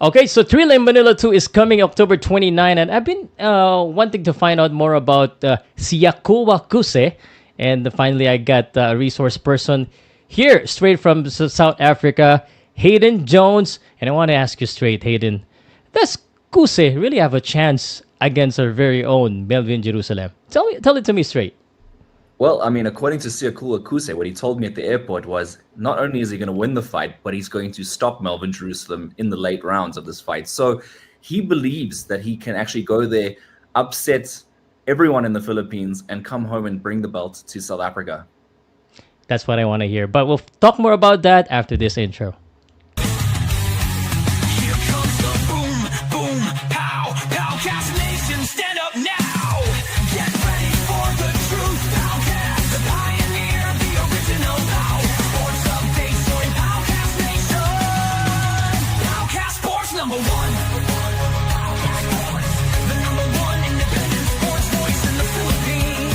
Okay, so Thrilla in Manila 2 is coming October 29, and I've been wanting to find out more about Siyakholwa Kuse, and finally I got a resource person here, straight from South Africa, Hayden Jones, and I want to ask you straight, Hayden, does Kuse really have a chance against our very own Melvin Jerusalem? Tell it to me straight. Well, I mean, according to Siyakholwa Kuse, what he told me at the airport was not only is he going to win the fight, but he's going to stop Melvin Jerusalem in the late rounds of this fight. So he believes that he can actually go there, upset everyone in the Philippines, and come home and bring the belt to South Africa. That's what I want to hear. But we'll talk more about that after this intro. Here comes the boom, boom, pow, Powcast Nation, stand up now. Get ready for the truth, Powcast, the pioneer, the original Pow. Sports updates, join Powcast Nation. Powcast Sports number one. Powcast Sports, the number one independent sports voice in the Philippines.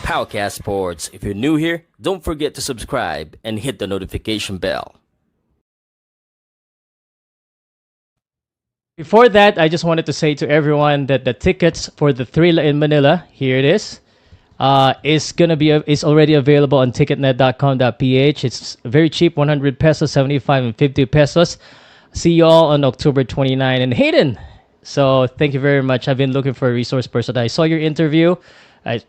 Powcast Sports. If you're new here, don't forget to subscribe and hit the notification bell. Before that, I just wanted to say to everyone that the tickets for the Thrilla in Manila, here it is already available on ticketnet.com.ph. It's very cheap, 100 pesos, 75 and 50 pesos. See you all on October 29. And Hayden, so thank you very much. I've been looking for a resource person. I saw your interview. I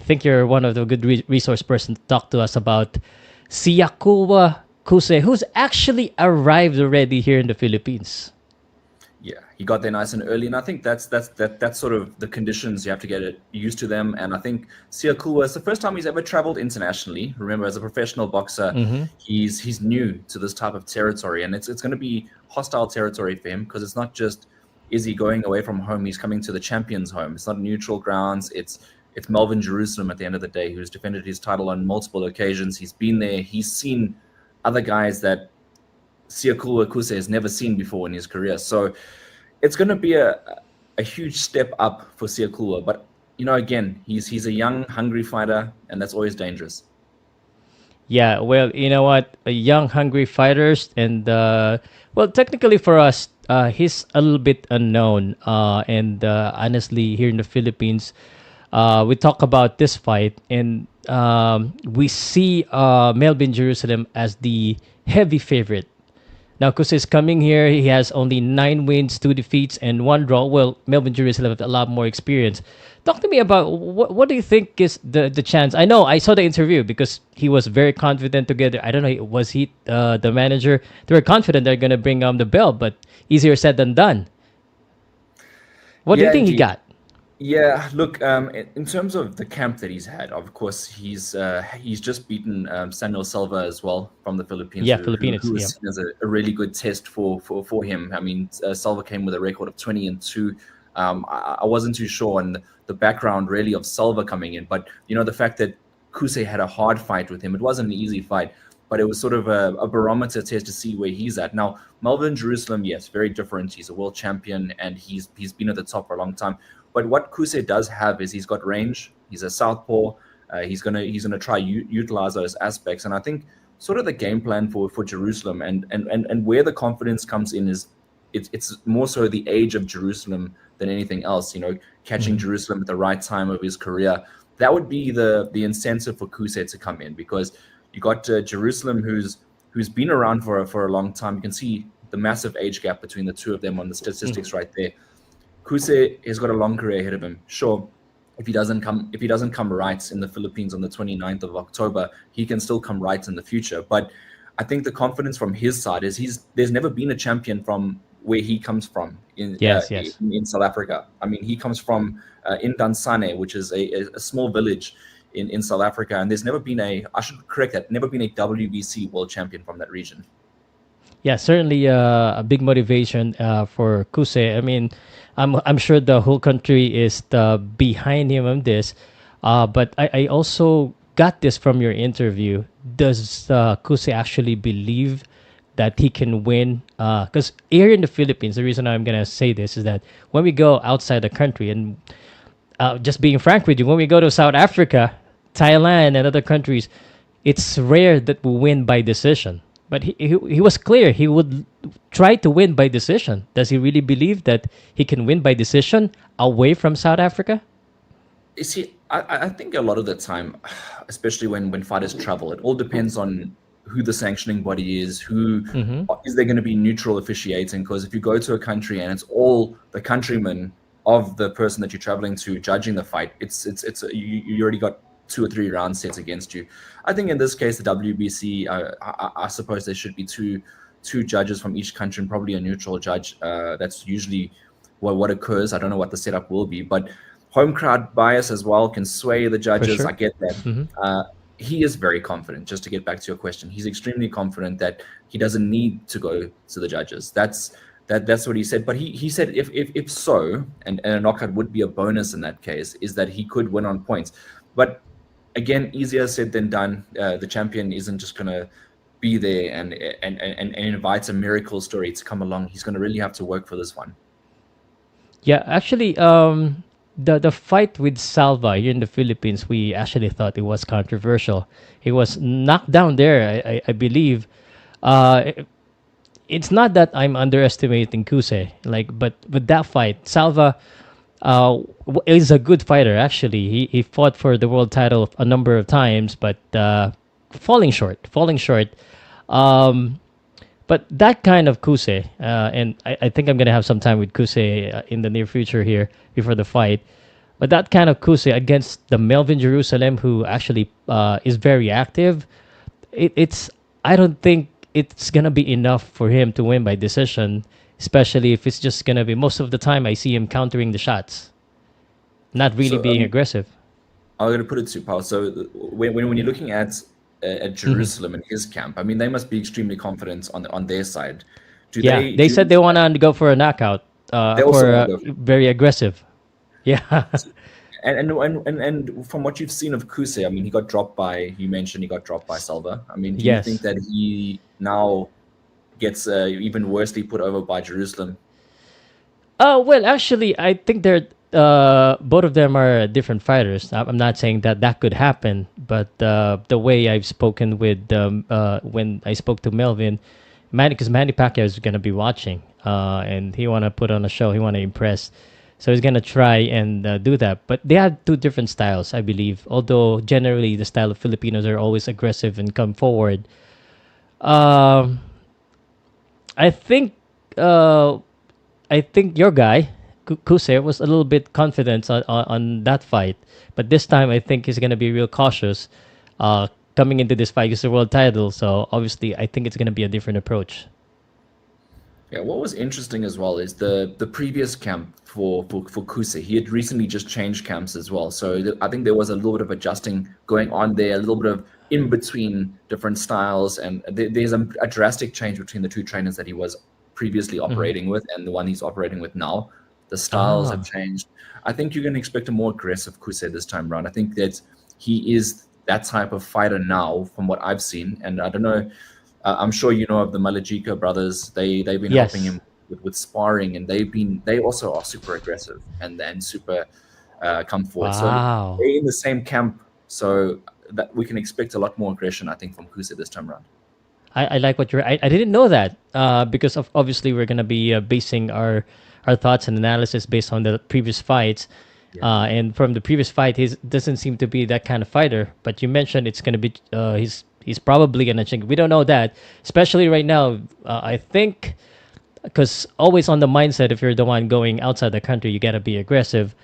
think you're one of the good resource person to talk to us about Siyakholwa Kuse, who's actually arrived already here in the Philippines. Yeah, he got there nice and early, and I think that's sort of the conditions you have to get used to them. And I think Siyakholwa is the first time he's ever traveled internationally. Remember, as a professional boxer, he's new to this type of territory, and it's going to be hostile territory for him because it's not just is he going away from home, he's coming to the champion's home. It's not neutral grounds. It's Melvin Jerusalem at the end of the day, who's defended his title on multiple occasions. He's been there. He's seen other guys that Siyakholwa Kuse has never seen before in his career. So it's going to be a huge step up for Siyakholwa. But, again, he's a young, hungry fighter, and that's always dangerous. Yeah, well, you know what? Young, hungry fighters, and technically for us, he's a little bit unknown. And honestly, here in the Philippines, we talk about this fight, and we see Melvin Jerusalem as the heavy favorite. Now, Kuse is coming here. He has only 9 wins, 2 defeats, and 1 draw. Well, Melvin Jerusalem has a lot more experience. Talk to me about what do you think is the chance? I know I saw the interview because he was very confident together. I don't know, was he the manager? They were confident they're going to bring the belt, but easier said than done. What do you think he got? Yeah, look, in terms of the camp that he's had, of course, he's just beaten Samuel Silva as well from the Philippines. Yeah, who Filipinos. was seen as a really good test for him. I mean, Silva came with a record of 20-2. I wasn't too sure on the background really of Silva coming in, but the fact that Kuse had a hard fight with him, it wasn't an easy fight, but it was sort of a barometer test to see where he's at. Now, Melvin Jerusalem, yes, very different. He's a world champion and he's been at the top for a long time. But what Kuse does have is he's got range. He's a southpaw. He's gonna try utilize those aspects. And I think sort of the game plan for Jerusalem and where the confidence comes in is it's more so the age of Jerusalem than anything else. Catching Jerusalem at the right time of his career. That would be the incentive for Kuse to come in, because you got Jerusalem who's been around for a long time. You can see the massive age gap between the two of them on the statistics right there. Kuse has got a long career ahead of him. Sure, if he doesn't come right in the Philippines on the 29th of October, he can still come right in the future. But I think the confidence from his side is there's never been a champion from where he comes from in South Africa. I mean, he comes from Indansane, which is a small village in South Africa, and there's never been never been a WBC world champion from that region. Yeah, certainly a big motivation for Kuse. I mean, I'm sure the whole country is behind him on this. But I also got this from your interview. Does Kuse actually believe that he can win? Because here in the Philippines, the reason I'm going to say this is that when we go outside the country, and just being frank with you, when we go to South Africa, Thailand, and other countries, it's rare that we win by decision. But he was clear he would try to win by decision. Does he really believe that he can win by decision away from South Africa? You see, I think a lot of the time, especially when fighters travel, it all depends on who the sanctioning body is, who is there going to be neutral officiating. Because if you go to a country and it's all the countrymen of the person that you're traveling to judging the fight, you already got 2 or 3 round sets against you. I think in this case, the WBC, I suppose there should be two judges from each country and probably a neutral judge. That's usually what occurs. I don't know what the setup will be, but home crowd bias as well can sway the judges. Sure. I get that. He is very confident. Just to get back to your question, he's extremely confident that he doesn't need to go to the judges. That's what he said. But he said if so, and a knockout would be a bonus in that case, is that he could win on points. But again, easier said than done. The champion isn't just gonna be there and invites a miracle story to come along. He's gonna really have to work for this one. Yeah, actually, the fight with Salva here in the Philippines, we actually thought it was controversial. He was knocked down there, I believe. Uh, it's not that I'm underestimating Kuse, like, but with that fight, Salva is a good fighter. Actually, he fought for the world title a number of times, but falling short. Um, but that kind of Kuse, and I think I'm gonna have some time with Kuse in the near future here before the fight. But that kind of Kuse against the Melvin Jerusalem, who actually is very active, it's I don't think it's gonna be enough for him to win by decision, especially if it's just gonna be most of the time I see him countering the shots, not really So being aggressive. I'm going to put it to Powell. So when you're looking at Jerusalem and his camp, I mean, they must be extremely confident on their side. Do Yeah, they? they said they want to go for a knockout, They also for want to go. very aggressive. Yeah. And from what you've seen of Kuse, I mean, he got dropped by. You mentioned he got dropped by Salva. I mean, do you think Yes. that he now gets even worsely put over by Jerusalem? Well, actually, I think they're both of them are different fighters. I'm not saying that that could happen, but the way I've spoken with when I spoke to Melvin, because Manny Pacquiao is gonna be watching, and he wanna put on a show. He wanna impress, so he's gonna try and do that. But they have two different styles, I believe. Although generally the style of Filipinos are always aggressive and come forward. Um, I think uh, I think your guy Kuse was a little bit confident on that fight, but this time I think he's gonna be real cautious, coming into this fight. It's a world title, so obviously I think it's gonna be a different approach. Yeah, what was interesting as well is the previous camp for Kuse. He had recently just changed camps as well, so I think there was a little bit of adjusting going on there, a little bit of in between different styles, and there's a drastic change between the two trainers that he was previously operating with and the one he's operating with now. The styles have Ah, changed. I think you're going to expect a more aggressive Kuse this time around. I think that he is that type of fighter now, from what I've seen, and I don't know. I'm sure you know of the Malajika brothers. They've been helping yes. him with sparring, and they also are super aggressive and super come forward. So Wow. they're in the same camp. So that we can expect a lot more aggression, I think, from Kuse this time around. I like what I didn't know that, because of obviously we're gonna be basing our thoughts and analysis based on the previous fights, Yeah. and from the previous fight, he doesn't seem to be that kind of fighter. But you mentioned it's gonna be he's probably gonna change. We don't know that, especially right now. I think because always on the mindset, if you're the one going outside the country, you gotta be aggressive.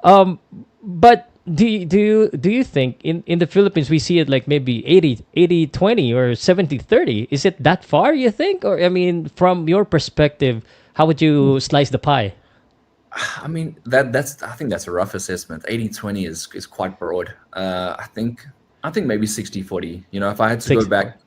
Um, but do you think in the Philippines we see it like maybe 80-20 or 70-30? Is it that far, you think? Or I mean, from your perspective, how would you slice the pie? I mean that's I think that's a rough assessment. 80-20 is quite broad. I think maybe 60-40. You know, if I had to go 60 back,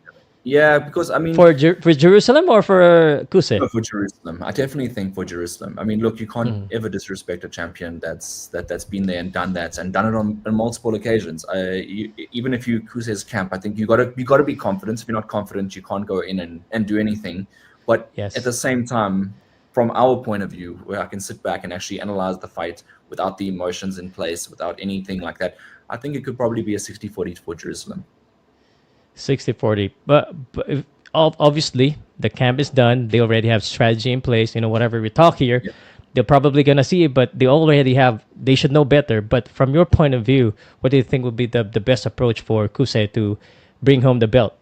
yeah, because I mean for Jerusalem or for Kuse? for Jerusalem, I definitely think for Jerusalem. I mean, look, you can't ever disrespect a champion that's been there and done that and done it on multiple occasions. Even if you Kuse's camp, I think you gotta be confident. If you're not confident, you can't go in and do anything. But at Yes. the same time, from our point of view, where I can sit back and actually analyze the fight without the emotions in place, without anything like that, I think it could probably be a 60-40 for Jerusalem. 60-40. But obviously the camp is done. They already have strategy in place. Whatever we talk here, Yeah. they're probably gonna see it, but they already have. They should know better. But from your point of view, what do you think would be the best approach for Kuse to bring home the belt?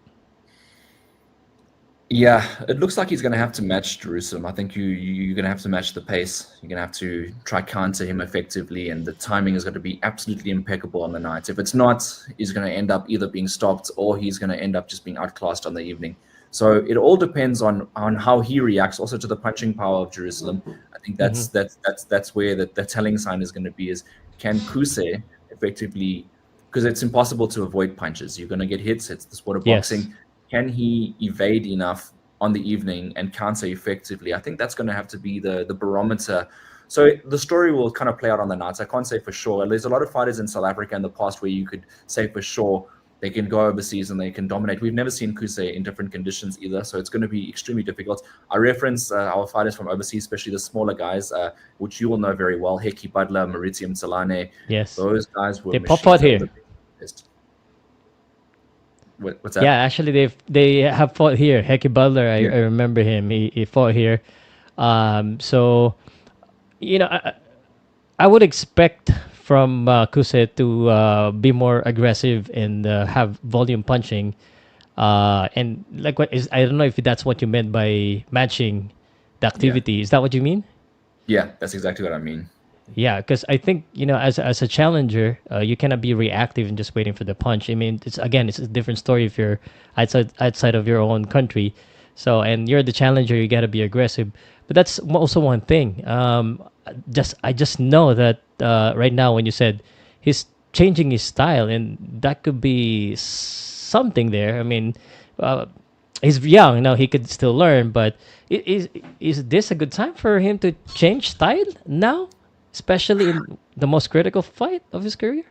Yeah, it looks like he's going to have to match Jerusalem. I think you're going to have to match the pace. You're going to have to try counter him effectively, and the timing is going to be absolutely impeccable on the night. If it's not, he's going to end up either being stopped or he's going to end up just being outclassed on the evening. So it all depends on how he reacts, also to the punching power of Jerusalem. I think that's where the telling sign is going to be, is can Kuse effectively, because it's impossible to avoid punches. You're going to get hits. It's the sport of Yes. boxing. Can he evade enough on the evening and counter effectively? I think that's going to have to be the barometer. So the story will kind of play out on the nights. I can't say for sure. There's a lot of fighters in South Africa in the past where you could say for sure they can go overseas and they can dominate. We've never seen Kuse in different conditions either, so it's going to be extremely difficult. I reference our fighters from overseas, especially the smaller guys, which you will know very well: Heki Butler, Mauritius Mtsalane. Yes. Those guys were They pop machines. out That was here. the biggest. What's Yeah, that? actually, they have fought here. Heki Butler, I Yeah. remember him. He fought here. So I would expect from Kuse to be more aggressive and have volume punching. And like what is, I don't know if that's what you meant by matching the Yeah. activity. Is that what you mean? Yeah, that's exactly what I mean. Yeah, because I think as a challenger, you cannot be reactive and just waiting for the punch. I mean, it's a different story if you're outside of your own country. So, and you're the challenger, you got to be aggressive. But that's also one thing. I just know that right now when you said he's changing his style, and that could be something there. I mean, uh, he's young now; he could still learn. But is this a good time for him to change style now, especially in the most critical fight of his career?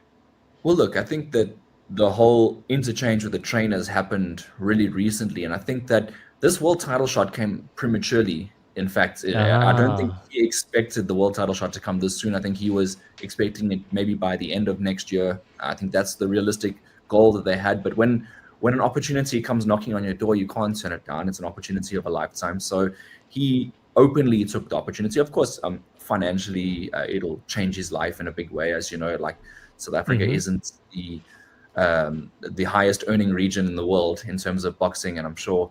Well, look, I think that the whole interchange with the trainers happened really recently, and I think that this world title shot came prematurely. In fact, I don't think Ah, he expected the world title shot to come this soon. I think he was expecting it maybe by the end of next year. I think that's the realistic goal that they had. But when an opportunity comes knocking on your door, you can't turn it down. It's an opportunity of a lifetime. So he openly took the opportunity. Of course, financially, it'll change his life in a big way. As you know, like South Africa mm-hmm. isn't the highest earning region in the world in terms of boxing, and I'm sure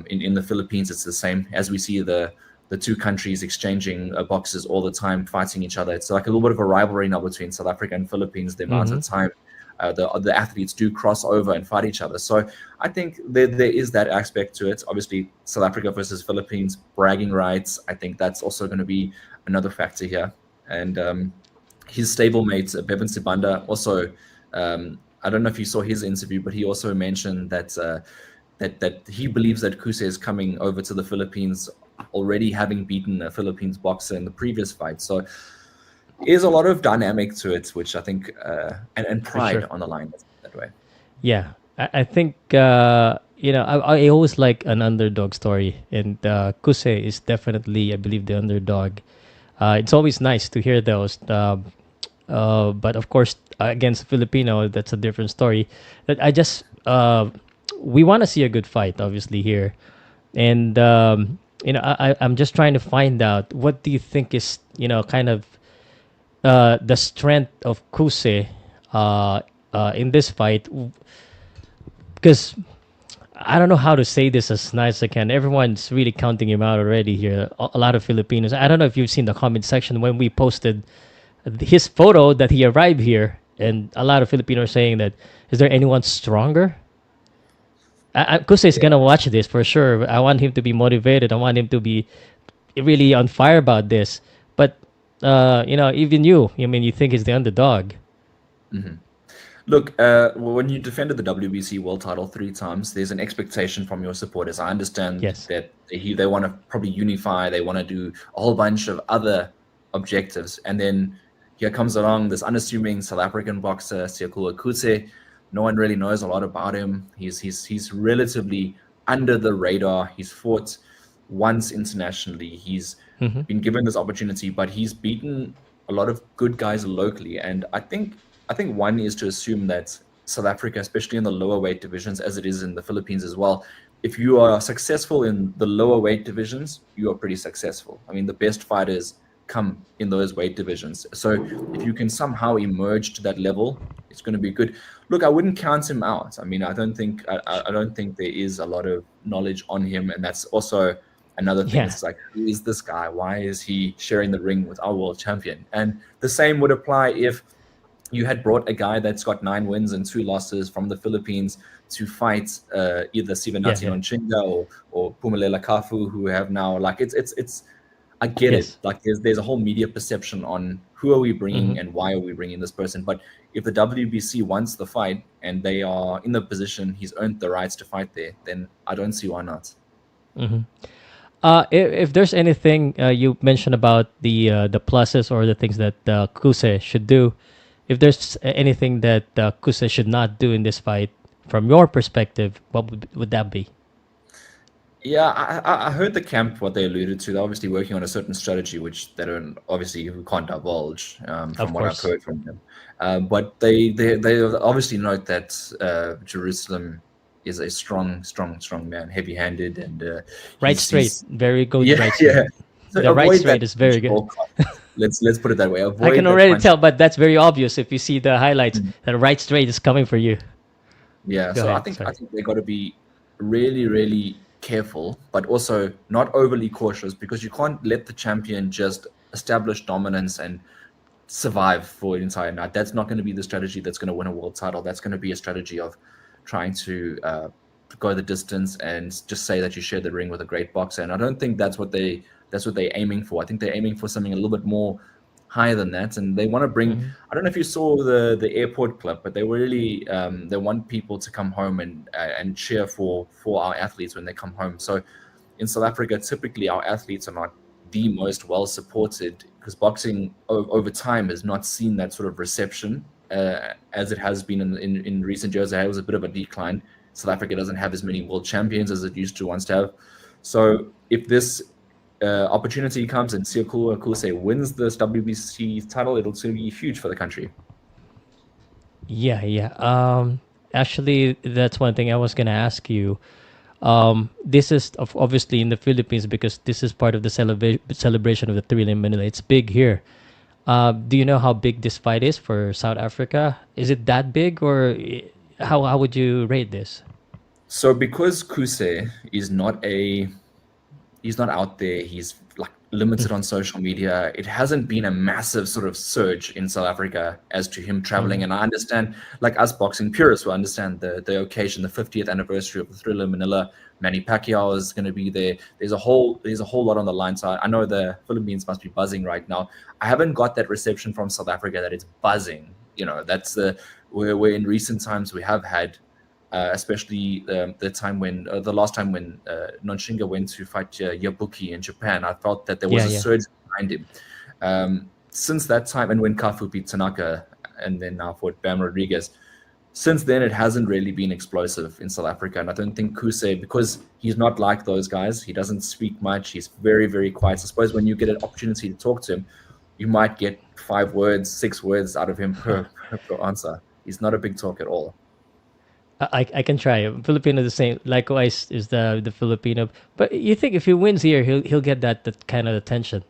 in the Philippines it's the same. As we see the two countries exchanging boxes all the time, fighting each other, it's like a little bit of a rivalry now between South Africa and Philippines. The amount Mm-hmm. of time the athletes do cross over and fight each other. So I think there is that aspect to it. Obviously, South Africa versus Philippines, bragging rights. I think that's also going to be another factor here. And his stablemate, Bevan Sibanda, also, I don't know if you saw his interview, but he also mentioned that that he believes that Kuse is coming over to the Philippines already having beaten a Philippines boxer in the previous fight. So there's a lot of dynamic to it, which I think and For pride sure. on the line that way. Yeah, I think I always like an underdog story, and Kuse is definitely, I believe, the underdog. It's always nice to hear those. But of course, against Filipino, that's a different story. That I just we want to see a good fight, obviously here, and I'm just trying to find out what do you think is kind of the strength of Kuse in this fight, because I don't know how to say this as nice as I can. Everyone's really counting him out already here. A lot of Filipinos. I don't know if you've seen the comment section when we posted his photo that he arrived here, and a lot of Filipinos are saying that is there anyone stronger? Kuse is gonna watch this for sure. I want him to be motivated. I want him to be really on fire about this. But even you, I mean, you think he's the underdog. Look, when you defended the WBC world title 3 times, there's an expectation from your supporters. I understand Yes. that they want to probably unify, they want to do a whole bunch of other objectives. And then here comes along this unassuming South African boxer, Siyakholwa Kuse. No one really knows a lot about him. He's relatively under the radar. He's fought once internationally. He's Mm-hmm. been given this opportunity, but he's beaten a lot of good guys locally. And I think one is to assume that South Africa, especially in the lower weight divisions, as it is in the Philippines as well, if you are successful in the lower weight divisions, you are pretty successful. I mean, the best fighters come in those weight divisions. So if you can somehow emerge to that level, it's going to be good. Look, I wouldn't count him out. I mean, I don't think there is a lot of knowledge on him, and that's also another thing. Yeah. It's like, who is this guy? Why is he sharing the ring with our world champion? And the same would apply if you had brought a guy that's got 9 wins and 2 losses from the Philippines to fight either Yeah. Sivanati Yeah. Nonchinga or Pumalela Kafu, who have now like it's. I get it. Yes. Like there's a whole media perception on who are we bringing Mhm. and why are we bringing this person. But if the WBC wants the fight and they are in the position, he's earned the rights to fight there, then I don't see why not. If there's anything you mentioned about the pluses or the things that Kuse should do, if there's anything that Kuse should not do in this fight, from your perspective, what would that be? Yeah, I heard the camp what they alluded to. They're obviously working on a certain strategy, which they don't obviously we can't divulge Of from what I've course, heard from them. But they obviously note that Jerusalem is a strong man, heavy-handed, and right straight, he's very good yeah right straight. yeah. So The right avoid straight that is very punch at good. all costs. Let's put it that way. I Avoid can that already punch. tell, but that's very obvious if you see the highlights that right straight is coming for you. Yeah, Go so I ahead. think I Sorry. think they got to be really careful, but also not overly cautious because you can't let the champion just establish dominance and survive for an entire night. That's not going to be the strategy that's going to win a world title. That's going to be a strategy of trying to go the distance and just say that you share the ring with a great boxer. And I don't think that's what they're aiming for. I think they're aiming for something a little bit more higher than that, and they want to bring. Mhm. I don't know if you saw the airport clip, but they really they want people to come home and cheer for our athletes when they come home. So in South Africa, typically our athletes are not the most well supported because boxing over time has not seen that sort of reception as it has been in recent years. There was a bit of a decline. South Africa doesn't have as many world champions as it used to once to have. So if this opportunity comes and Siyakholwa Kuse wins this WBC title, it'll still be huge for the country. Yeah, yeah. Actually, that's one thing I was gonna ask you. This is obviously in the Philippines because this is part of the celebration of the Thrilla in Manila. It's big here. Do you know how big this fight is for South Africa? Is it that big, or how would you rate this? So because Kuse is not he's not out there, he's like limited on social media. It hasn't been a massive sort of surge in South Africa as to him traveling. And I understand, like us boxing purists will understand the occasion, the 50th anniversary of the Thrilla in Manila. Manny Pacquiao is going to be there. There's a whole lot on the line. So I know the Philippines must be buzzing right now. I haven't got that reception from South Africa that it's buzzing. You know, that's where in recent times we have had especially the time when the last time when Nonshinga went to fight Yabuki in Japan. I felt that there was Yeah, a yeah. surge behind him. Since that time, and when Kafu beat Tanaka, and then now fought Bam Rodriguez, since then it hasn't really been explosive in South Africa. And I don't think Kuse, because he's not like those guys, he doesn't speak much. He's very quiet. I suppose when you get an opportunity to talk to him, you might get 5 words, 6 words out of him per answer. He's not a big talk at all. I can try. Filipino the same. Likewise is the Filipino. But you think if he wins here, he'll get that kind of attention.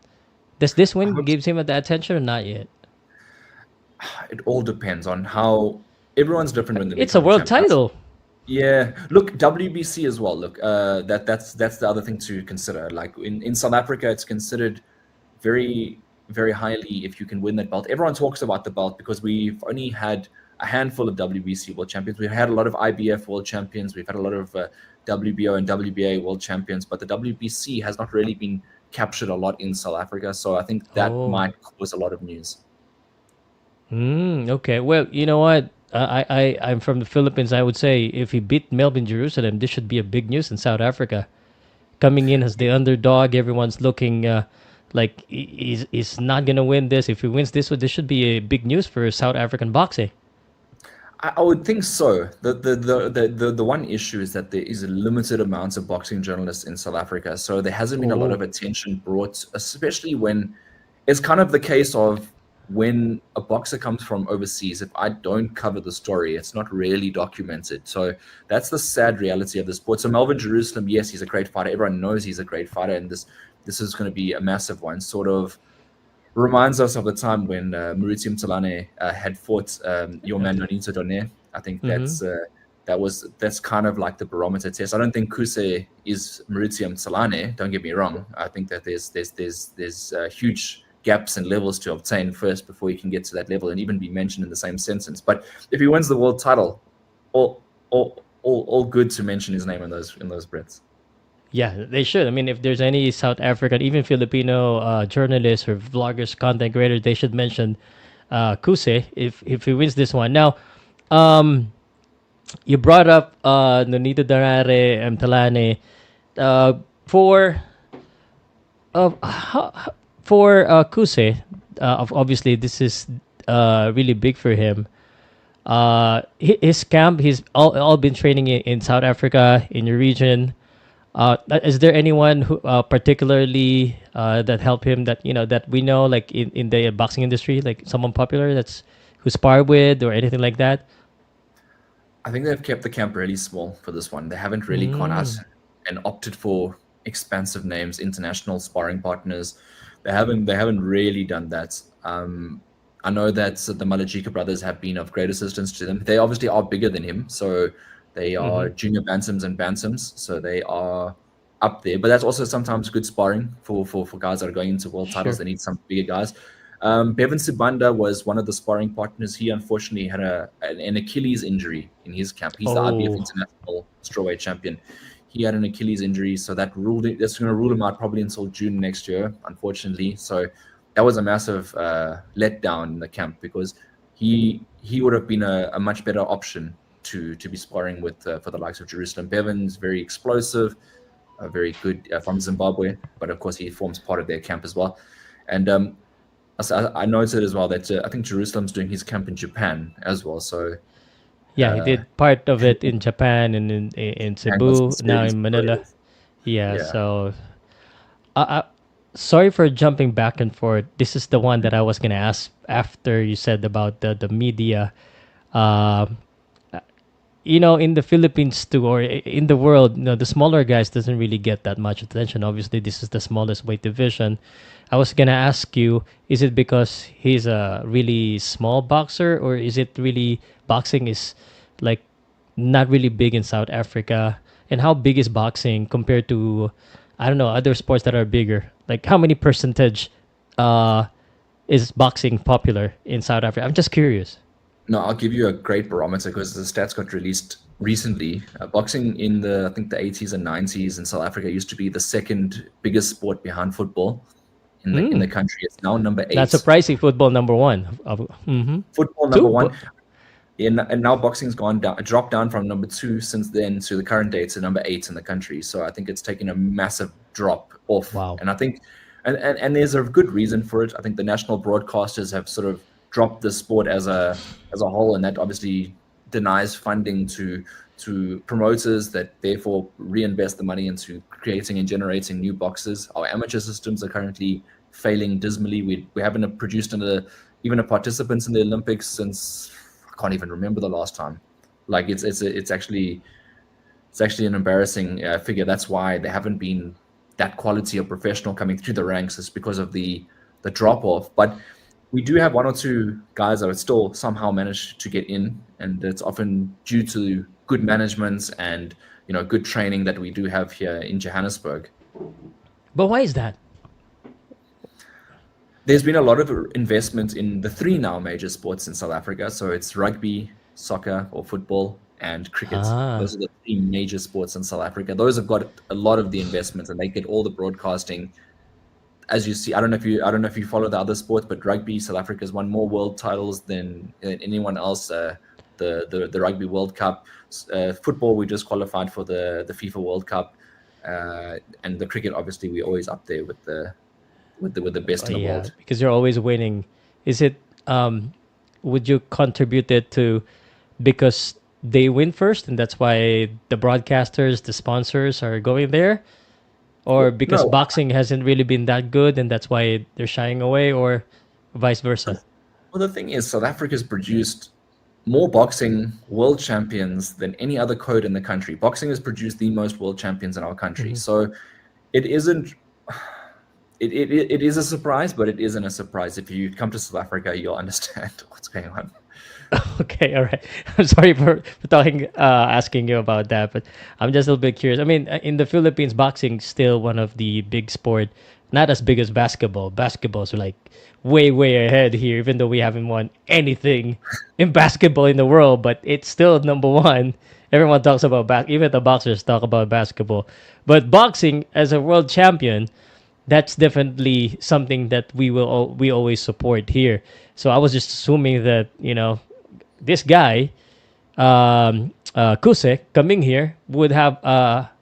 Does this I win hope gives him that attention or not yet? it all depends on how everyone's different when they It's a become world champions. title. Yeah, look, WBC as well. Look, that's the other thing to consider. Like in South Africa, it's considered very highly if you can win that belt. Everyone talks about the belt because we've only had a handful of WBC world champions. We've had a lot of IBF world champions. We've had a lot of WBO and WBA world champions, but the WBC has not really been captured a lot in South Africa. So I think that Oh. might cause a lot of news. Okay. Well, you know what? I'm from the Philippines. I would say if he beat Melvin Jerusalem, this should be a big news in South Africa. Coming in as the underdog, everyone's looking like he's not gonna win this. If he wins this should be a big news for South African boxing. I would think so. The one issue is that there is a limited amount of boxing journalists in South Africa, so there hasn't been a lot Oh. of attention brought, especially when it's kind of the case of when a boxer comes from overseas, if I don't cover the story, it's not really documented. So that's the sad reality of the sport. So Melvin Jerusalem, yes, he's a great fighter. Everyone knows he's a great fighter, and this is going to be a massive one. Sort of reminds us of the time when Maurizio Talane had fought your man Nonito Doné. I think that's kind of like the barometer test. I don't think Kuse is Maurizio Talane. Don't get me wrong. I think that there's huge gaps and levels to obtain first before you can get to that level and even be mentioned in the same sentence. But if he wins the world title, all good to mention his name in those breaths. Yeah, they should. I mean, if there's any South African, even Filipino journalists or vloggers, content creators, they should mention Kuse if he wins this one. Now, you brought up Nonito Darare and Talane. For Kuse, obviously this is really big for him. His camp, he's all been training in South Africa, in your region. Is there anyone who particularly that helped him that that we know, like in the boxing industry, like someone popular that's who sparred with or anything like that? I think they've kept the camp really small for this one. They haven't really gone out and opted for expansive names, international sparring partners. They haven't really done that. I know that the Malajika brothers have been of great assistance to them. They obviously are bigger than him, so they are junior bantams and bantams, so they are up there. But that's also sometimes good sparring for guys that are going into world titles. They need some bigger guys. Bevan Sibanda was one of the sparring partners. He unfortunately had an Achilles injury in his camp. He's the IBF international strawweight champion. He had an Achilles injury, so that's going to rule him out probably until June next year, unfortunately. So that was a massive letdown in the camp because he would have been a much better option to be sparring with for the likes of Jerusalem. Bevan's very explosive, very good from Zimbabwe, but of course he forms part of their camp as well. And I noted as well that I think Jerusalem's doing his camp in Japan as well. So yeah, he did part of it in Japan and in Cebu, now in Manila. Yeah. So sorry for jumping back and forth. This is the one that I was gonna ask after you said about the media. In the Philippines too, or in the world, the smaller guys doesn't really get that much attention. Obviously, this is the smallest weight division. I was gonna ask you, is it because he's a really small boxer, or is it really boxing is like not really big in South Africa? And how big is boxing compared to, I don't know, other sports that are bigger? Like how many percentage is boxing popular in South Africa? I'm just curious. No, I'll give you a great barometer because the stats got released recently. Boxing in I think the 80s and 90s in South Africa used to be the second biggest sport behind football in the country. It's now number 8. Not surprising. Football number 1. Football number 1. And now boxing's dropped down from number 2 since then to the current day to number 8 in the country. So I think it's taken a massive drop off. Wow. And I think, and there's a good reason for it. I think the national broadcasters have sort of dropped the sport as a whole, and that obviously denies funding to promoters that therefore reinvest the money into creating and generating new boxers. Our amateur systems are currently failing dismally. We haven't produced even a participant in the Olympics since I can't even remember the last time. Like it's actually an embarrassing figure. That's why there haven't been that quality of professional coming through the ranks. It's because of the drop off. But we do have 1 or 2 guys that still somehow manage to get in, and it's often due to good management and good training that we do have here in Johannesburg. But why is that? There's been a lot of investment in the 3 now major sports in South Africa. So it's rugby, soccer or football, and cricket. Those are the 3 major sports in South Africa. Those have got a lot of the investment, and they get all the broadcasting. As you see, I don't know if you follow the other sports, but rugby, South Africa's won more world titles than anyone else. The Rugby World Cup, football, we just qualified for the FIFA World Cup, and the cricket, obviously, we're always up there with the best in the world. Because you're always winning. Is it? Would you contribute it to because they win first, and that's why the broadcasters, the sponsors are going there? Or because boxing hasn't really been that good and that's why they're shying away, or vice versa? Well, the thing is, South Africa's produced more boxing world champions than any other code in the country. Boxing has produced the most world champions in our country. Mhm. So it isn't. It is a surprise, but it isn't a surprise. If you come to South Africa, you'll understand what's going on. Okay, all right. I'm sorry for talking, asking you about that, but I'm just a little bit curious. I mean, in the Philippines, boxing still one of the big sport, not as big as basketball. Basketball's like way ahead here, even though we haven't won anything in basketball in the world, but it's still number one. Everyone talks about even the boxers talk about basketball, but boxing as a world champion, that's definitely something that we always support here. So I was just assuming that this guy, Kuse, coming here would have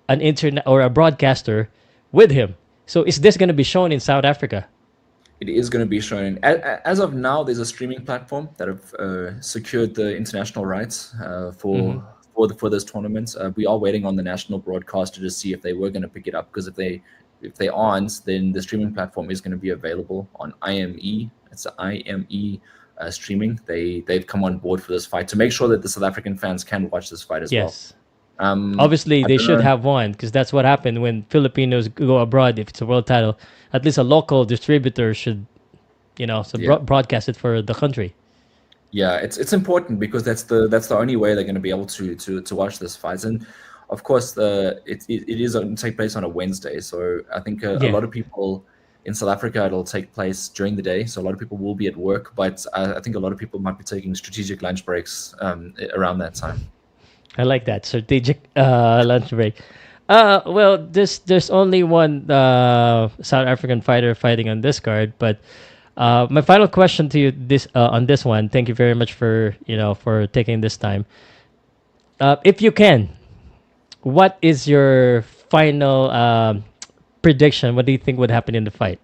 an internet or a broadcaster with him. So is this going to be shown in South Africa? It is going to be shown. As of now, there's a streaming platform that have secured the international rights Mhm. for this tournament. We are waiting on the national broadcaster to see if they were going to pick it up, because if they aren't, then the streaming platform is going to be available on IME. It's a IME streaming. They've come on board for this fight to make sure that the South African fans can watch this fight as well. Yes. Obviously, I they don't should know. have one because that's what happened when Filipinos go abroad. If it's a world title, at least a local distributor should, Yeah. broadcast it for the country. Yeah, it's important because that's the only way they're going to be able to watch this fight. And of course, it is going to take place on a Wednesday. So I think a Yeah, lot of people in South Africa, it'll take place during the day. So a lot of people will be at work, but I think a lot of people might be taking strategic lunch breaks around that time. I like that strategic lunch break. Well, there's only one South African fighter fighting on this card, but my final question to you this on this one. Thank you very much for for taking this time. If you can, what is your final prediction? What do you think would happen in the fight?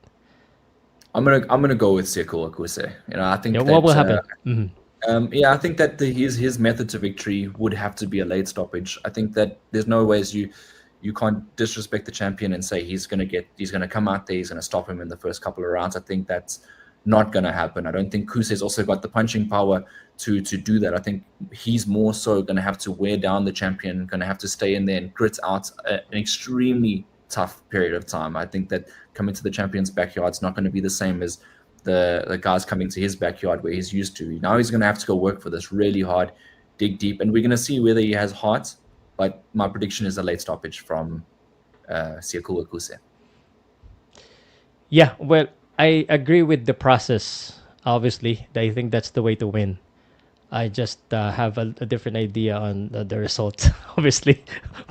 I'm gonna go with Siyakholwa Kuse. I Yeah, think what will that happen? Hmm. yeah, I think that his method to victory would have to be a late stoppage. I think that there's no ways you can't disrespect the champion and say he's gonna come out there, he's gonna stop him in the first couple of rounds. I think that's not gonna happen. I don't think Kuse's also got the punching power to do that. I think he's more so gonna have to wear down the champion, gonna have to stay in there and grit out an extremely tough period of time. I think that coming to the champion's backyard is not going to be the same as the guys coming to his backyard where he's used to. Now he's going to have to go work for this really hard, dig deep, and we're going to see whether he has heart. But my prediction is a late stoppage from Siyakholwa Kuse. Yeah, well, I agree with the process. Obviously, I think that's the way to win. I just have a different idea on the result, obviously.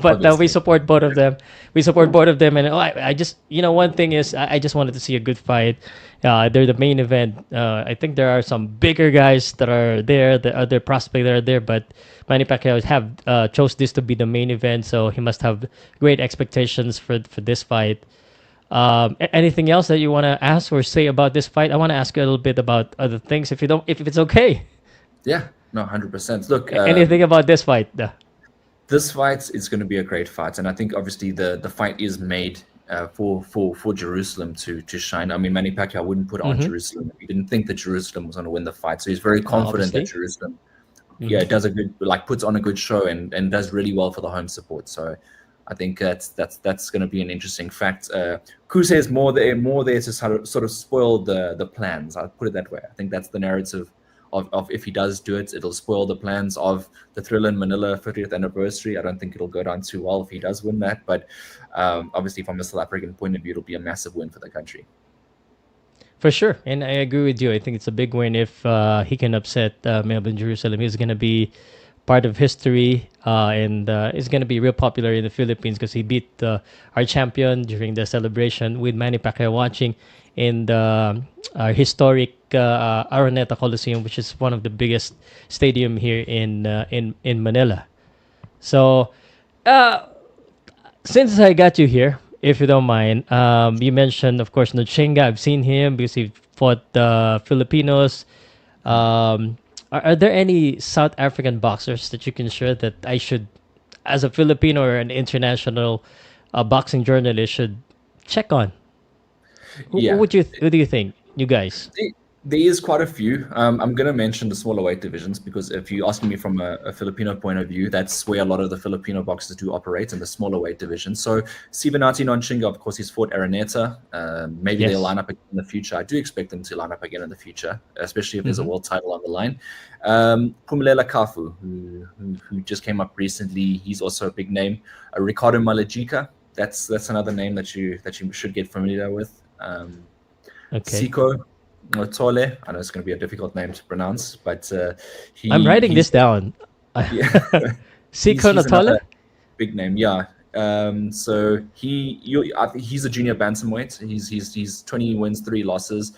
But we Obviously. support both of them. We support both of them, and I just one thing is I just wanted to see a good fight. They're the main event. I think there are some bigger guys that are there, the other prospects that are there, but Manny Pacquiao have chose this to be the main event, so he must have great expectations for this fight. Anything else that you want to ask or say about this fight? I want to ask you a little bit about other things, if you don't, if it's okay. Yeah, no, 100%. Look, Anything about this fight? this fight is going to be a great fight, and I think obviously the fight is made for Jerusalem to shine. I mean, Manny Pacquiao wouldn't put on Mm-hmm. Jerusalem if he didn't think that Jerusalem was going to win the fight. So he's very confident that Obviously. Jerusalem, Mm-hmm. yeah, does a good, like, puts on a good show and does really well for the home support. So I think that's going to be an interesting fact. Kuse is more there to sort of spoil the plans. I'll put it that way. I think that's the narrative of if he does do it, it'll spoil the plans of the Thrilla in Manila 50th anniversary. I don't think it'll go down too well if he does win that. But obviously, from a South African point of view, it'll be a massive win for the country. For sure, and I agree with you. I think it's a big win if he can upset Melvin Jerusalem. He's gonna be part of history, and is gonna be real popular in the Philippines because he beat our champion during the celebration with Manny Pacquiao watching in the historic Araneta Colisum, which is one of the biggest stadium here in Manila. So, uh, since I got you here, if you don't mind, you mentioned, of course, Nochenga. I've seen him because he fought Filipinos. Are there any South African boxers that you can share that I should, as a Filipino or an international boxing journalist, should check on? Who Yeah, who do you think, you guys? There is quite a few. I'm going to mention the smaller weight divisions because if you're asking me from a Filipino point of view, that's where a lot of the Filipino boxers do operate in the smaller weight division. So Sivanati Nonchinga, of course, he's fought Araneta. Maybe they'll Yes. line up again in the future. I do expect them to line up again in the future, especially if there's a Mm-hmm. world title on the line. Pumelela Kafu, who just came up recently, he's also a big name. Ricardo Malajika, that's another name that you should get familiar with. Okay. Siko Tole. I know it's going to be a difficult name to pronounce, but I'm writing he's this down. yeah, he's Sikonatole? another big name. Yeah. So I think he's a junior bantamweight. He's 20 wins, 3 losses.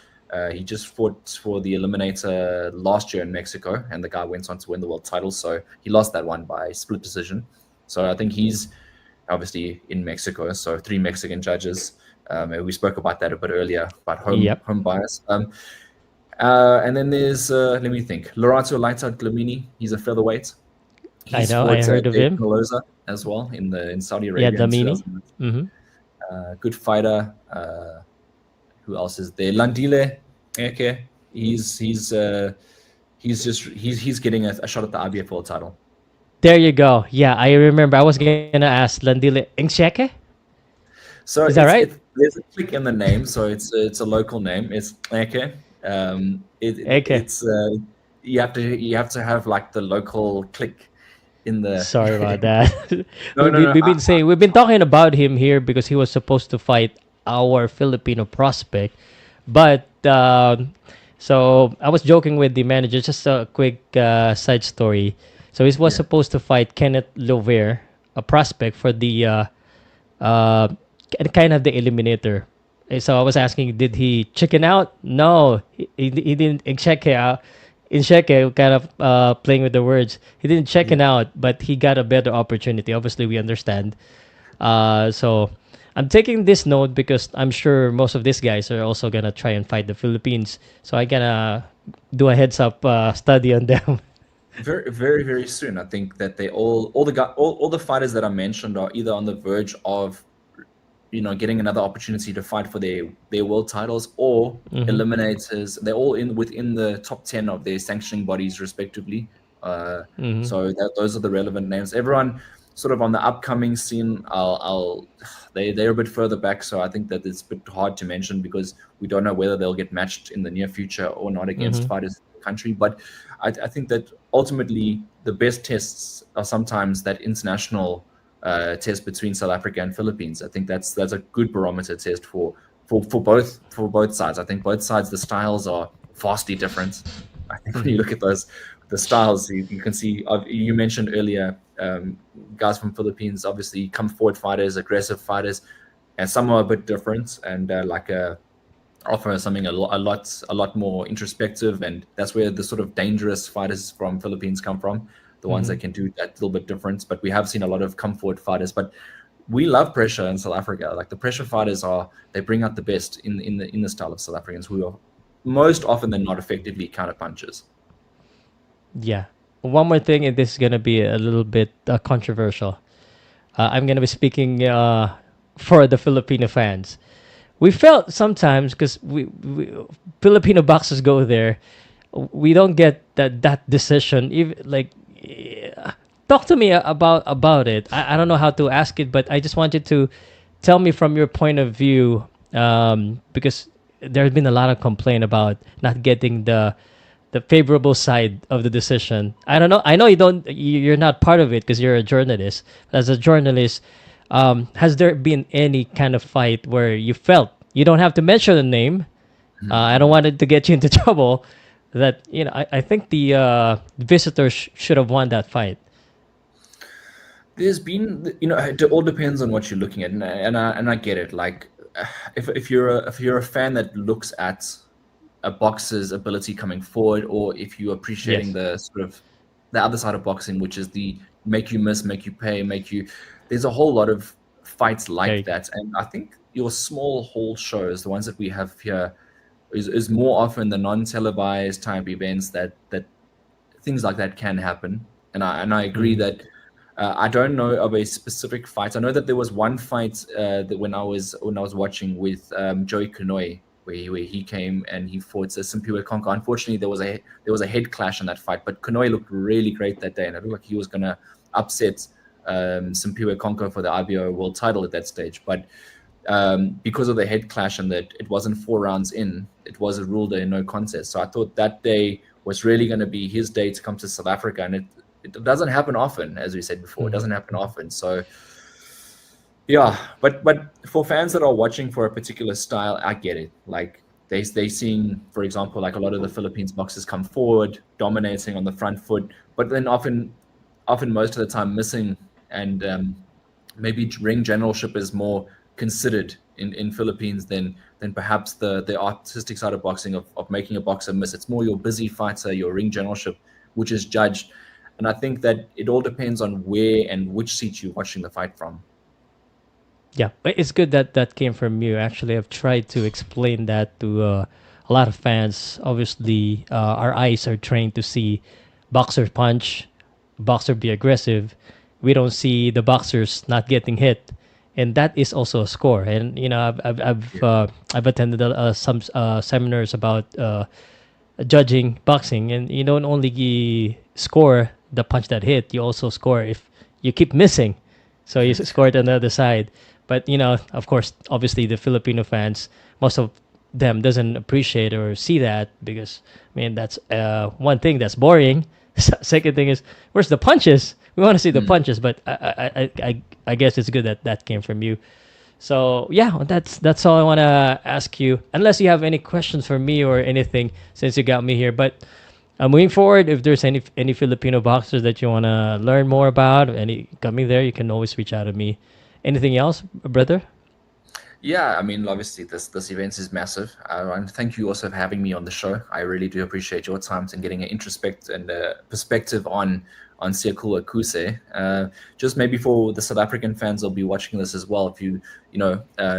He just fought for the Eliminator last year in Mexico, and the guy went on to win the world title. So he lost that one by split decision. So I think he's obviously in Mexico. So 3 Mexican judges. We spoke about that a bit earlier about Yep. home bias. And then there's let me think. Lorato Lightout Glamini. He's a featherweight. I He's know. I fought heard of Dave him. Pelosa as well in Saudi Yeah, Arabia in Damini. 2000. Mm-hmm. Good fighter. Who else is there? Landile Eke. He's getting a shot at the IBF world title. There you go. Yeah, I remember. I was gonna ask Landile Ingsheke. So Is that right? there's a click in the name, so it's a local name. It's Eke. Eke. It's you have to have like the local click in the. Sorry about that. No, no, no. We've been talking about him here because he was supposed to fight our Filipino prospect, but so I was joking with the manager. Just a quick side story. So he was Yeah. supposed to fight Kenneth Lover, a prospect for the uh, kind of the eliminator. So I was asking, did he chicken out? No, he didn't check it out. In Sheke, kind of playing with the words, he didn't check it out, but he got a better opportunity. Obviously, we understand. So I'm taking this note because I'm sure most of these guys are also gonna try and fight the Philippines. So I gonna do a heads up study on them. Very, very, very soon. I think that they all the fighters that I mentioned are either on the verge of, getting another opportunity to fight for their world titles or eliminators. They're all within the top 10 of their sanctioning bodies, respectively. So those are the relevant names. Everyone sort of on the upcoming scene, they're a bit further back. So I think that it's a bit hard to mention because we don't know whether they'll get matched in the near future or not against fighters in the country. But I think that ultimately the best tests are sometimes that international test between South Africa and Philippines. I think that's a good barometer test for both sides. I think both sides the styles are vastly different. I think when you look at the styles, you can see. You mentioned earlier guys from Philippines, obviously come forward fighters, aggressive fighters, and some are a bit different and offer something a lot more introspective, and that's where the sort of dangerous fighters from Philippines come from. The ones that can do that little bit different. But we have seen a lot of come forward fighters. But we love pressure in South Africa. Like the pressure fighters they bring out the best in the style of South Africans who are most often than not effectively counter punches. Yeah. One more thing, and this is gonna be a little bit controversial. I'm gonna be speaking for the Filipino fans. We felt sometimes because we Filipino boxers go there, we don't get that decision. Even like, talk to me about it. I don't know how to ask it, but I just want you to tell me from your point of view, because there's been a lot of complaint about not getting the favorable side of the decision. I don't know. I know you're not part of it because you're a journalist. As a journalist, has there been any kind of fight where you felt you don't have to mention the name? I don't want it to get you into trouble. That I think the visitors should have won that fight. There's been, it all depends on what you're looking at, and I get it. Like, if you're a fan that looks at a boxer's ability coming forward, or if you're appreciating Yes. the sort of the other side of boxing, which is the make you miss, make you pay, there's a whole lot of fights There like you go. that, and I think your small hall shows, the ones that we have here, is more often the non-televised type events that things like that can happen, and I agree that. I don't know of a specific fight. I know that there was one fight that when I was watching with Joey Kanoi. where he came and he fought Simpiwe Konka. Unfortunately, there was a head clash in that fight, but Konoe looked really great that day, and it looked like he was gonna upset Simpiwe Konka for the IBO world title at that stage. But because of the head clash and that it wasn't 4 rounds in, it was ruled a no contest. So I thought that day was really going to be his day to come to South Africa, and it doesn't happen often, as we said before. It doesn't happen often. So yeah, but for fans that are watching for a particular style, I get it. Like they seeing, for example, like a lot of the Philippines boxers come forward, dominating on the front foot, but then often most of the time missing, and maybe ring generalship is more considered in Philippines than perhaps the artistic side of boxing of making a boxer miss. It's more your busy fighter, your ring generalship, which is judged. And I think that it all depends on where and which seat you're watching the fight from. Yeah, but it's good that that came from you. Actually, I've tried to explain that to a lot of fans. Obviously, our eyes are trained to see boxer punch, boxer be aggressive. We don't see the boxers not getting hit, and that is also a score. And you know, I've attended some seminars about judging boxing, and you don't only score the punch that hit, you also score if you keep missing, so you score it on the other side. But you know, of course, obviously the Filipino fans, most of them doesn't appreciate or see that, because I mean that's one thing that's boring. Second thing is, where's the punches? We want to see the punches. But I guess it's good that that came from you. So yeah, that's all I want to ask you. Unless you have any questions for me or anything, since you got me here. But moving forward, if there's any Filipino boxers that you want to learn more about, any coming there, you can always reach out to me. Anything else, brother? Yeah, I mean, obviously this event is massive. And thank you also for having me on the show. I really do appreciate your time and getting an introspect and perspective on Siyakholwa Kuse. Just maybe for the South African fans that'll be watching this as well, if you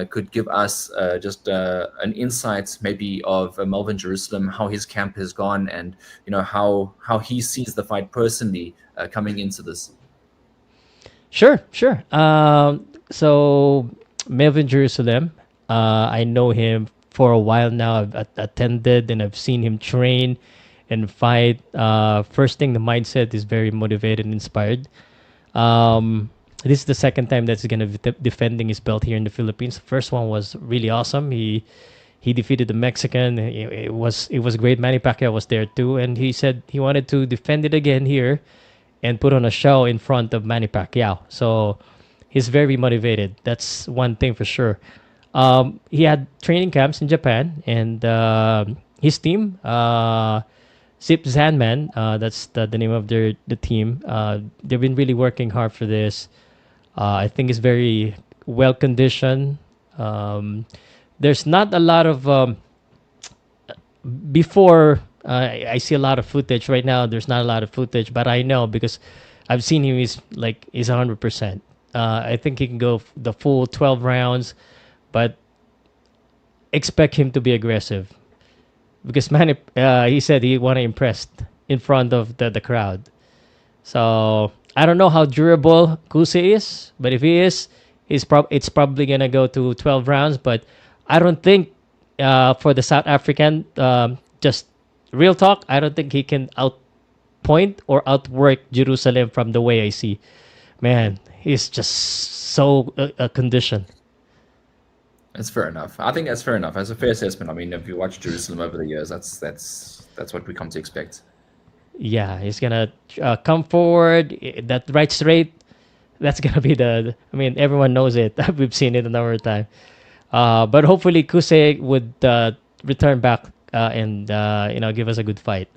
could give us just an insight maybe of Melvin Jerusalem, how his camp has gone, and how he sees the fight personally coming into this. Sure, sure. So Melvin Jerusalem, I know him for a while now. I've attended and I've seen him train and fight. First thing, the mindset is very motivated and inspired. This is the second time that's going to be defending his belt here in the Philippines. First one was really awesome. He defeated the Mexican. It was great. Manny Pacquiao was there too, and he said he wanted to defend it again here and put on a show in front of Manny Pacquiao. So he's very motivated. That's one thing for sure. He had training camps in Japan, and his team, Zip Zanman, that's the name of the team. They've been really working hard for this. I think it's very well conditioned. There's not a lot of before. I see a lot of footage right now. There's not a lot of footage, but I know because I've seen him. He's 100%. I think he can go the full 12 rounds, but expect him to be aggressive because Manny, he said he want to impress in front of the crowd. So I don't know how durable Kuse is, but if he is, it's probably gonna go to 12 rounds. But I don't think for the South African, just real talk, I don't think he can outpoint or outwork Jerusalem from the way I see. Man, he's just so conditioned. That's fair enough. I think that's fair enough. That's a fair assessment. I mean, if you watch Jerusalem over the years, that's what we come to expect. Yeah, he's gonna come forward. That right straight, that's gonna be the. I mean, everyone knows it. We've seen it a number of times. But hopefully, Kuse would return back and give us a good fight.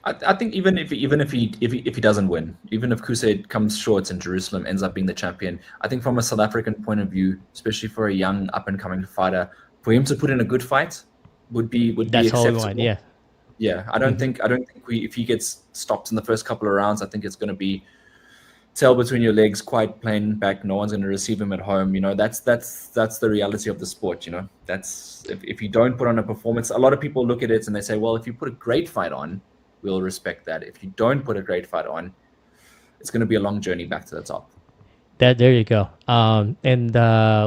I think even if he doesn't win, even if Kuse comes short and Jerusalem ends up being the champion, I think from a South African point of view, especially for a young up and coming fighter, for him to put in a good fight would be That's acceptable. all we want. Yeah. Yeah, I don't think if he gets stopped in the first couple of rounds, I think it's going to be tail between your legs, quite plain back. No one's going to receive him at home. That's the reality of the sport. That's if you don't put on a performance, a lot of people look at it and they say, well, if you put a great fight on, we'll respect that. If you don't put a great fight on, it's going to be a long journey back to the top. That there you go. And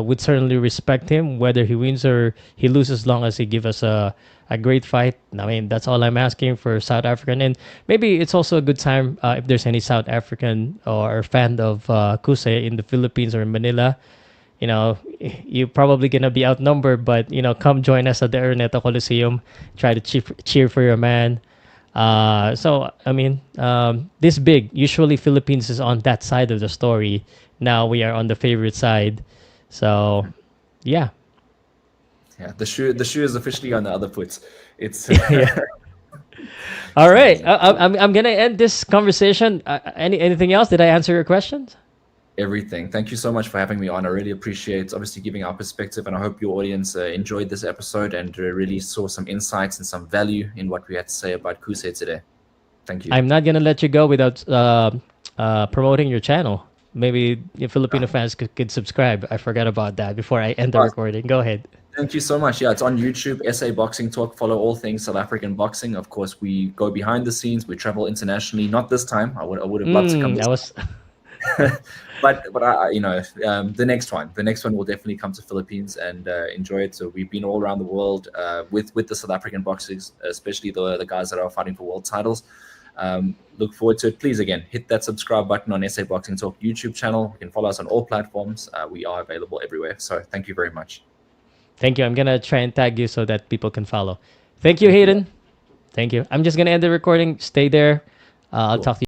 would certainly respect him whether he wins or he loses, as long as he give us a great fight. I mean, that's all I'm asking for South African. And maybe it's also a good time if there's any South African or fan of Kuse in the Philippines or in Manila. You know, you're probably gonna be outnumbered, but come join us at the Araneta Coliseum. Try to cheer for your man. So I mean, this big. Usually, Philippines is on that side of the story. Now we are on the favorite side. So, yeah, Yeah, the shoe is officially on the other foot. It's yeah. All it's right, amazing. I'm gonna end this conversation. Anything else? Did I answer your questions? Everything. Thank you so much for having me on. I really appreciate obviously giving our perspective, and I hope your audience enjoyed this episode and really saw some insights and some value in what we had to say about Kuse today. Thank you. I'm not gonna let you go without promoting your channel. Maybe your Filipino fans could subscribe. I forgot about that before I end the Oh, recording. Go ahead. thank you so much. Yeah, it's on YouTube, SA Boxing Talk. Follow all things South African boxing. Of course, we go behind the scenes. We travel internationally. Not this time. I would have loved to come I this was. but the next one will definitely come to Philippines and enjoy it. So we've been all around the world with the South African boxers, especially the guys that are fighting for world titles. Look forward to it. Please again hit that subscribe button on SA Boxing Talk YouTube channel. You can follow us on all platforms. We are available everywhere. So thank you very much. Thank you. I'm gonna try and tag you so that people can follow. Thank you, Thank you. Hayden. Thank you. I'm just gonna end the recording. Stay there. I'll Cool. talk to you.